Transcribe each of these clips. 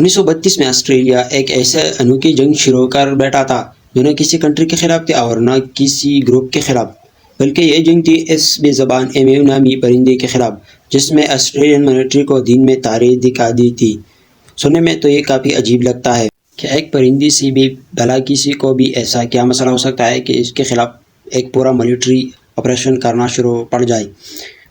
1932 میں آسٹریلیا ایک ایسا انوکھی جنگ شروع کر بیٹھا تھا جو نہ کسی کنٹری کے خلاف تھی اور نہ کسی گروپ کے خلاف، بلکہ یہ جنگ تھی اس بے زبان ایمیو نامی پرندے کے خلاف جس میں آسٹریلین ملٹری کو دین میں تارے دکھا دی تھی۔ سننے میں تو یہ کافی عجیب لگتا ہے کہ ایک پرندے سے بھی بھلا کسی کو بھی ایسا کیا مسئلہ ہو سکتا ہے کہ اس کے خلاف ایک پورا ملٹری آپریشن کرنا شروع پڑ جائے،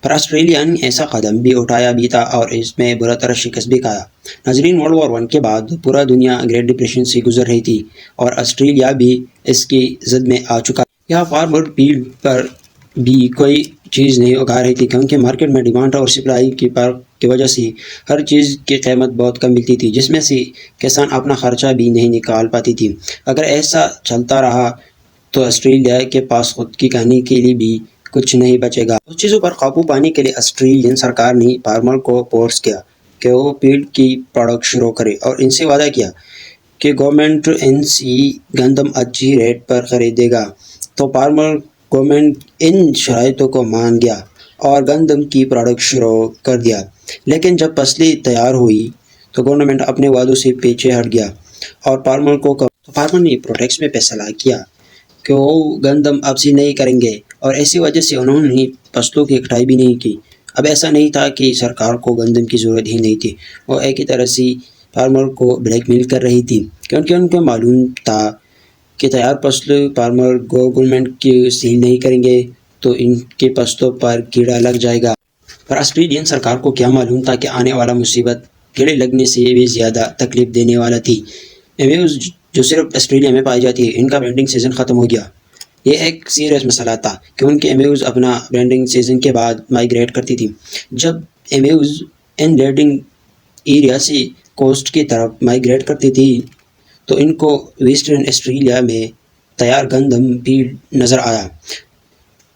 پر آسٹریلیا نے ایسا قدم بھی اٹھایا بھی تھا اور اس میں برا طرح شکست بھی کھایا۔ ناظرین، ورلڈ وار 1 کے بعد پورا دنیا گریٹ ڈپریشن سے گزر رہی تھی اور آسٹریلیا بھی اس کی زد میں آ چکا۔ یہاں فارمر فیلڈ پر بھی کوئی چیز نہیں اگا رہی تھی کیونکہ مارکیٹ میں ڈیمانڈ اور سپلائی کی فرق کی وجہ سے ہر چیز کی قیمت بہت کم ملتی تھی، جس میں سے کسان اپنا خرچہ بھی نہیں نکال پاتی تھی۔ اگر ایسا چلتا رہا تو آسٹریلیا کے پاس خود کی کھانے کے لیے بھی کچھ نہیں بچے گا۔ اس چیزوں پر قابو پانے کے لیے آسٹریلین سرکار نے فارمر کو فورس کیا کہ وہ فیلڈ کی پروڈکٹ شروع کرے اور ان سے وعدہ کیا کہ گورنمنٹ ان سے گندم اچھی ریٹ پر خریدے گا۔ تو فارمر گورنمنٹ ان شرائطوں کو مان گیا اور گندم کی پروڈکٹ شروع کر دیا، لیکن جب فصلیں تیار ہوئی تو گورنمنٹ اپنے وعدوں سے پیچھے ہٹ گیا اور فارمر نے پروٹیکس میں فیصلہ کیا کہ وہ گندم اب سے نہیں کریں گے اور ایسی وجہ سے انہوں نے فصلوں کی کٹائی بھی نہیں کی۔ اب ایسا نہیں تھا کہ سرکار کو گندم کی ضرورت ہی نہیں تھی، وہ ایک ہی طرح سے فارمر کو بلیک میل کر رہی تھی کیونکہ ان کو معلوم تھا کہ تیار فصل فارمر گورنمنٹ کی سیل نہیں کریں گے تو ان کے فصلوں پر کیڑا لگ جائے گا۔ پر آسٹریلین سرکار کو کیا معلوم تھا کہ آنے والا مصیبت کیڑے لگنے سے بھی زیادہ تکلیف دینے والا تھی۔ ایمیوز جو صرف آسٹریلیا میں پائی جاتی ہے، ان کا برینڈنگ سیزن ختم ہو گیا۔ یہ ایک سیریس مسئلہ تھا کیونکہ ایمیوز اپنا برینڈنگ سیزن کے بعد مائیگریٹ کرتی تھی۔ جب ایمیوز ان برینڈنگ ایریا سے کوسٹ کی طرف مائیگریٹ کرتی تھی تو ان کو ویسٹرن آسٹریلیا میں تیار گندم فیلڈ نظر آیا۔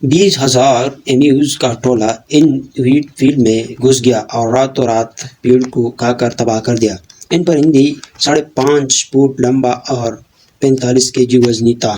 20,000 ایمیوز کا ٹولہ ان ویٹ فیلڈ میں گھس گیا اور راتوں رات فیلڈ کو کھا کر تباہ کر دیا۔ ان پرندے 5.5 فٹ لمبا اور 45 kg وزنی تھا۔